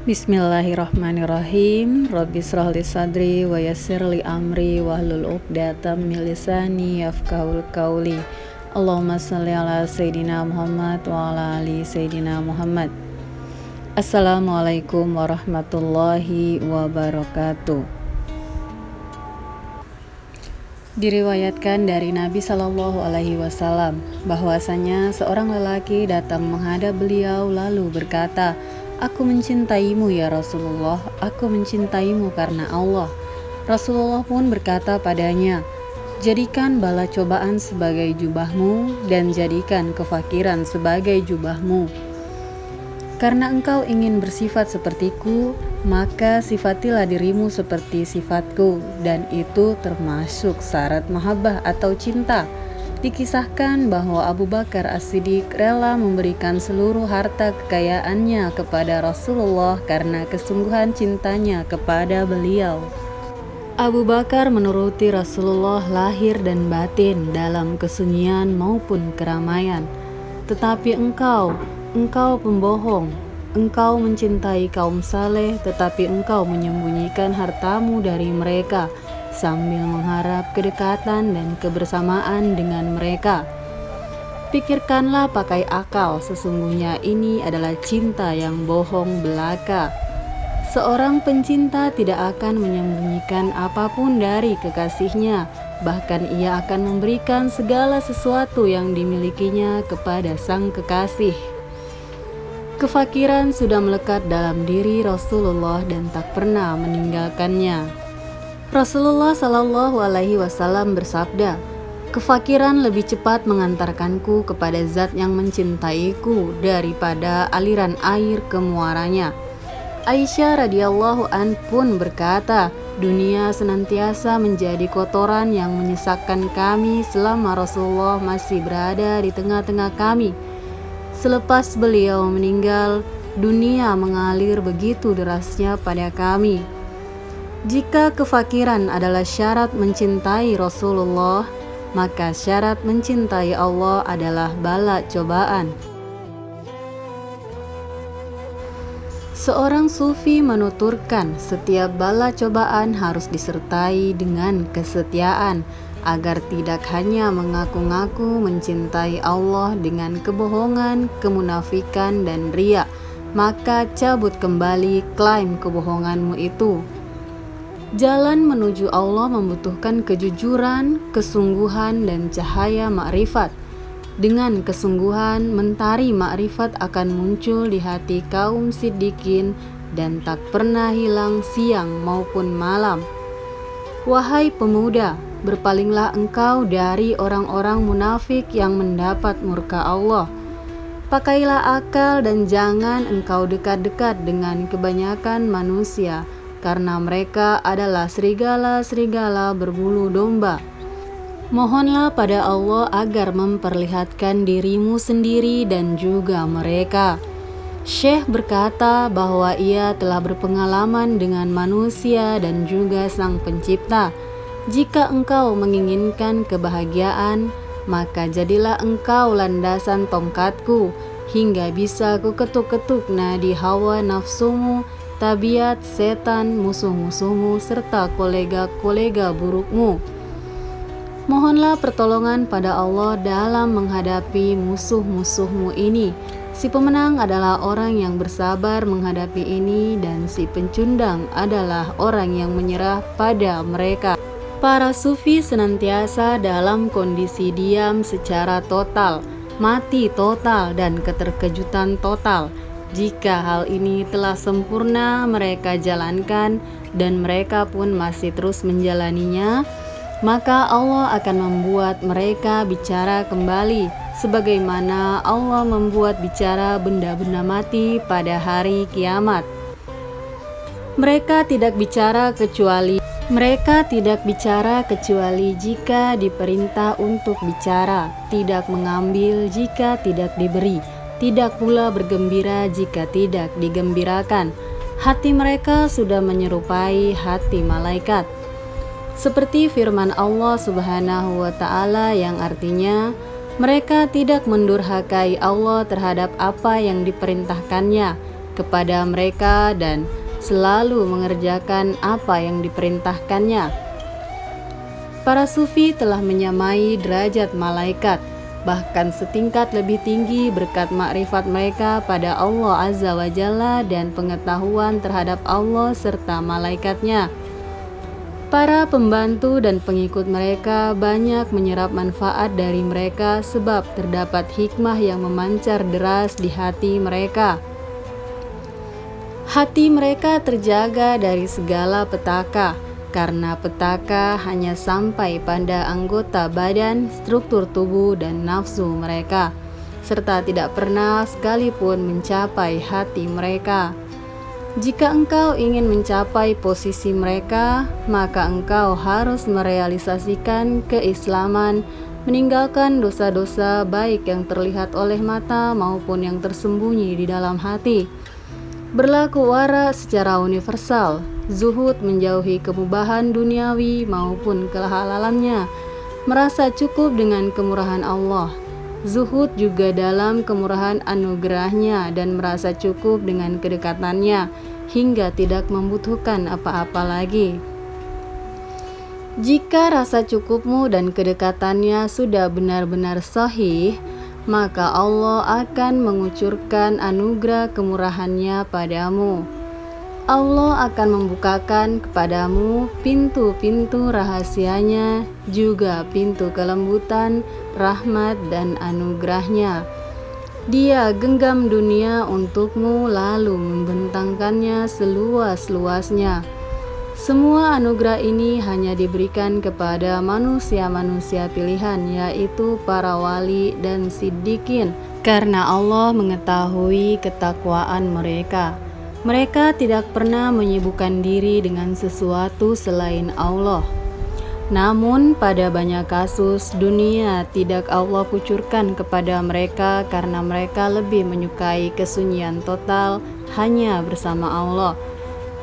Bismillahirrahmanirrahim. Rabbi shrah li sadri wa yassir li amri wahlul 'uqdatam min lisani yafqahul qawli. Allahumma shalli ala Sayyidina Muhammad wa ala ali Sayyidina Muhammad. Assalamualaikum warahmatullahi wabarakatuh. Diriwayatkan dari Nabi Shallallahu Alaihi Wasallam bahwasanya seorang lelaki datang menghadap beliau lalu berkata, "Aku mencintaimu ya Rasulullah, aku mencintaimu karena Allah." Rasulullah pun berkata padanya, "Jadikan bala cobaan sebagai jubahmu dan jadikan kefakiran sebagai jubahmu. Karena engkau ingin bersifat sepertiku, maka sifatilah dirimu seperti sifatku, dan itu termasuk syarat mahabbah atau cinta." Dikisahkan bahwa Abu Bakar As-Siddiq rela memberikan seluruh harta kekayaannya kepada Rasulullah karena kesungguhan cintanya kepada beliau. Abu Bakar menuruti Rasulullah lahir dan batin dalam kesunyian maupun keramaian. Tetapi engkau pembohong. Engkau mencintai kaum saleh, tetapi engkau menyembunyikan hartamu dari mereka sambil mengharap kedekatan dan kebersamaan dengan mereka. Pikirkanlah pakai akal, sesungguhnya ini adalah cinta yang bohong belaka. Seorang pencinta tidak akan menyembunyikan apapun dari kekasihnya, bahkan ia akan memberikan segala sesuatu yang dimilikinya kepada sang kekasih. Kefakiran sudah melekat dalam diri Rasulullah dan tak pernah meninggalkannya. Rasulullah Shallallahu Alaihi Wasallam bersabda, "Kefakiran lebih cepat mengantarkanku kepada zat yang mencintaiku daripada aliran air ke muaranya." Aisyah radhiyallahu an pun berkata, "Dunia senantiasa menjadi kotoran yang menyesakkan kami selama Rasulullah masih berada di tengah-tengah kami. Selepas beliau meninggal, dunia mengalir begitu derasnya pada kami." Jika kefakiran adalah syarat mencintai Rasulullah, maka syarat mencintai Allah adalah bala cobaan. Seorang sufi menuturkan setiap bala cobaan harus disertai dengan kesetiaan, agar tidak hanya mengaku-ngaku mencintai Allah dengan kebohongan, kemunafikan, dan riya, maka cabut kembali klaim kebohonganmu itu. Jalan menuju Allah membutuhkan kejujuran, kesungguhan, dan cahaya makrifat. Dengan kesungguhan, mentari makrifat akan muncul di hati kaum siddiqin dan tak pernah hilang siang maupun malam. Wahai pemuda, berpalinglah engkau dari orang-orang munafik yang mendapat murka Allah. Pakailah akal dan jangan engkau dekat-dekat dengan kebanyakan manusia, karena mereka adalah serigala-serigala berbulu domba. Mohonlah pada Allah agar memperlihatkan dirimu sendiri dan juga mereka. Syekh berkata bahwa ia telah berpengalaman dengan manusia dan juga Sang Pencipta. Jika engkau menginginkan kebahagiaan, maka jadilah engkau landasan tongkatku, hingga bisa kuketuk-ketuk nadi hawa nafsumu, tabiat setan, musuh-musuhmu, serta kolega-kolega burukmu. Mohonlah pertolongan pada Allah dalam menghadapi musuh-musuhmu ini. Si pemenang adalah orang yang bersabar menghadapi ini, dan si pencundang adalah orang yang menyerah pada mereka. Para sufi senantiasa dalam kondisi diam secara total, mati total, dan keterkejutan total. Jika hal ini telah sempurna mereka jalankan dan mereka pun masih terus menjalaninya, maka Allah akan membuat mereka bicara kembali, sebagaimana Allah membuat bicara benda-benda mati pada hari kiamat. Mereka tidak bicara kecuali jika diperintah untuk bicara, tidak mengambil jika tidak diberi, tidak pula bergembira jika tidak digembirakan. Hati mereka sudah menyerupai hati malaikat. Seperti firman Allah Subhanahu wa Ta'ala yang artinya, mereka tidak mendurhakai Allah terhadap apa yang diperintahkannya, kepada mereka dan selalu mengerjakan apa yang diperintahkannya. Para sufi telah menyamai derajat malaikat, bahkan setingkat lebih tinggi berkat makrifat mereka pada Allah Azza wa Jalla dan pengetahuan terhadap Allah serta malaikatnya. Para pembantu dan pengikut mereka banyak menyerap manfaat dari mereka sebab terdapat hikmah yang memancar deras di hati mereka. Hati mereka terjaga dari segala petaka, karena petaka hanya sampai pada anggota badan, struktur tubuh, dan nafsu mereka, serta tidak pernah sekalipun mencapai hati mereka. Jika engkau ingin mencapai posisi mereka, maka engkau harus merealisasikan keislaman, meninggalkan dosa-dosa baik yang terlihat oleh mata maupun yang tersembunyi di dalam hati. Berlaku wara secara universal, zuhud menjauhi kemubahan duniawi maupun kehalalannya, merasa cukup dengan kemurahan Allah. Zuhud juga dalam kemurahan anugerahnya dan merasa cukup dengan kedekatannya hingga tidak membutuhkan apa-apa lagi. Jika rasa cukupmu dan kedekatannya sudah benar-benar sahih, maka Allah akan mengucurkan anugerah kemurahannya padamu. Allah akan membukakan kepadamu pintu-pintu rahasianya, juga pintu kelembutan, rahmat dan anugerahnya. Dia genggam dunia untukmu lalu membentangkannya seluas-luasnya. Semua anugerah ini hanya diberikan kepada manusia-manusia pilihan, yaitu para wali dan siddiqin, karena Allah mengetahui ketakwaan mereka. Mereka tidak pernah menyibukkan diri dengan sesuatu selain Allah. Namun pada banyak kasus dunia tidak Allah kucurkan kepada mereka karena mereka lebih menyukai kesunyian total hanya bersama Allah.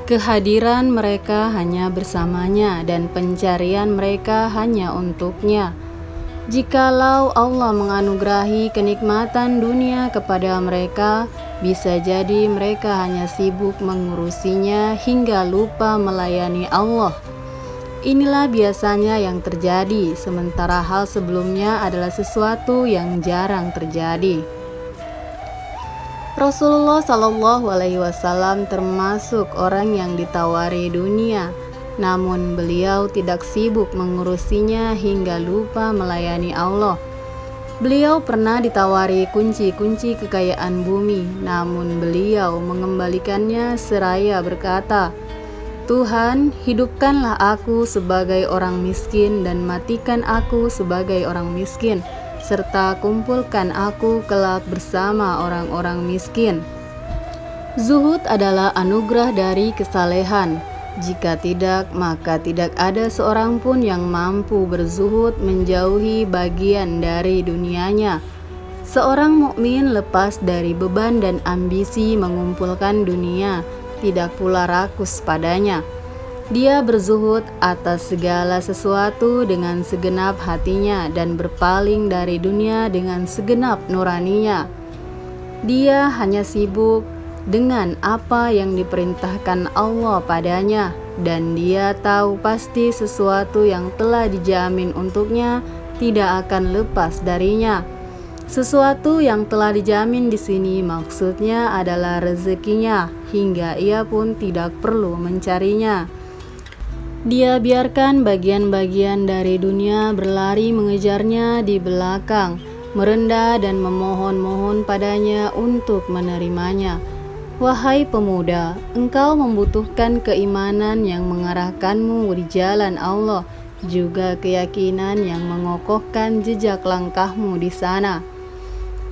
Kehadiran mereka hanya bersamanya dan pencarian mereka hanya untuknya. Jikalau Allah menganugerahi kenikmatan dunia kepada mereka, bisa jadi mereka hanya sibuk mengurusinya hingga lupa melayani Allah. Inilah biasanya yang terjadi, sementara hal sebelumnya adalah sesuatu yang jarang terjadi. Rasulullah Shallallahu Alaihi Wasallam termasuk orang yang ditawari dunia, namun beliau tidak sibuk mengurusinya hingga lupa melayani Allah. Beliau pernah ditawari kunci-kunci kekayaan bumi, namun beliau mengembalikannya seraya berkata, Tuhan, hidupkanlah aku sebagai orang miskin dan matikan aku sebagai orang miskin, serta kumpulkan aku kelak bersama orang-orang miskin. Zuhud adalah anugerah dari kesalehan. Jika tidak, maka tidak ada seorang pun yang mampu berzuhud menjauhi bagian dari dunianya. Seorang mukmin lepas dari beban dan ambisi mengumpulkan dunia, tidak pula rakus padanya. Dia berzuhud atas segala sesuatu dengan segenap hatinya dan berpaling dari dunia dengan segenap nuraninya. Dia hanya sibuk dengan apa yang diperintahkan Allah padanya, dan dia tahu pasti sesuatu yang telah dijamin untuknya tidak akan lepas darinya. Sesuatu yang telah dijamin di sini maksudnya adalah rezekinya, hingga ia pun tidak perlu mencarinya. Dia biarkan bagian-bagian dari dunia berlari mengejarnya di belakang, merendah dan memohon-mohon padanya untuk menerimanya. Wahai pemuda, engkau membutuhkan keimanan yang mengarahkanmu di jalan Allah, juga keyakinan yang mengokohkan jejak langkahmu di sana.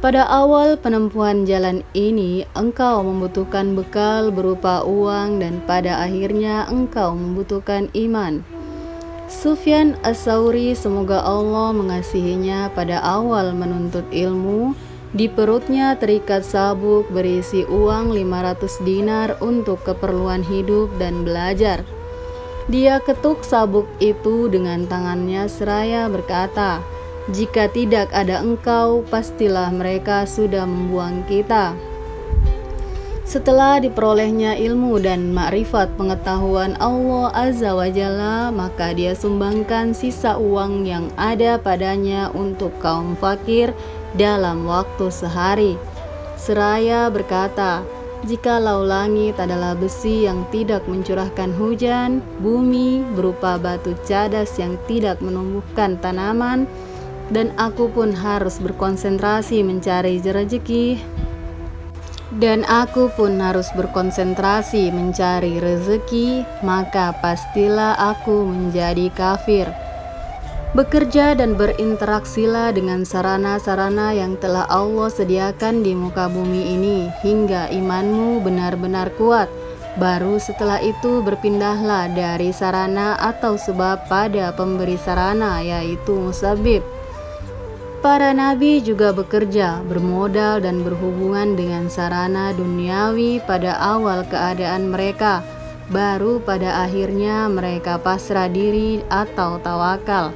Pada awal penempuhan jalan ini, engkau membutuhkan bekal berupa uang dan pada akhirnya engkau membutuhkan iman. Sufyan As-Tsauri, semoga Allah mengasihinya, pada awal menuntut ilmu, di perutnya terikat sabuk berisi uang 500 dinar untuk keperluan hidup dan belajar. Dia ketuk sabuk itu dengan tangannya seraya berkata, jika tidak ada engkau, pastilah mereka sudah membuang kita. Setelah diperolehnya ilmu dan makrifat pengetahuan Allah Azza wa Jalla, maka dia sumbangkan sisa uang yang ada padanya untuk kaum fakir dalam waktu sehari. Seraya berkata, "Jikalau langit adalah besi yang tidak mencurahkan hujan, bumi berupa batu cadas yang tidak menumbuhkan tanaman, dan aku pun harus berkonsentrasi mencari rezeki, maka pastilah aku menjadi kafir. Bekerja dan berinteraksilah dengan sarana-sarana yang telah Allah sediakan di muka bumi ini hingga imanmu benar-benar kuat. Baru setelah itu berpindahlah dari sarana atau sebab pada pemberi sarana, yaitu musabib." Para nabi juga bekerja, bermodal dan berhubungan dengan sarana duniawi pada awal keadaan mereka. Baru pada akhirnya mereka pasrah diri atau tawakal.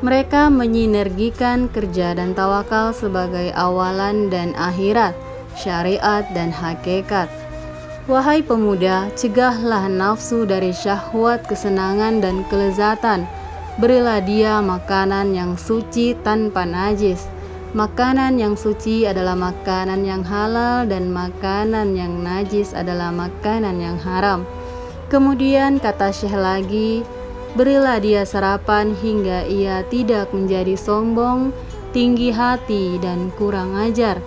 Mereka menyinergikan kerja dan tawakal sebagai awalan dan akhirat, syariat dan hakikat. Wahai pemuda, cegahlah nafsu dari syahwat, kesenangan dan kelezatan. Berilah dia makanan yang suci tanpa najis. Makanan yang suci adalah makanan yang halal dan makanan yang najis adalah makanan yang haram. Kemudian kata Syekh lagi, berilah dia sarapan hingga ia tidak menjadi sombong, tinggi hati dan kurang ajar.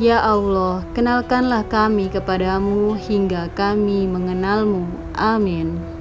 Ya Allah, kenalkanlah kami kepadamu hingga kami mengenalmu. Amin.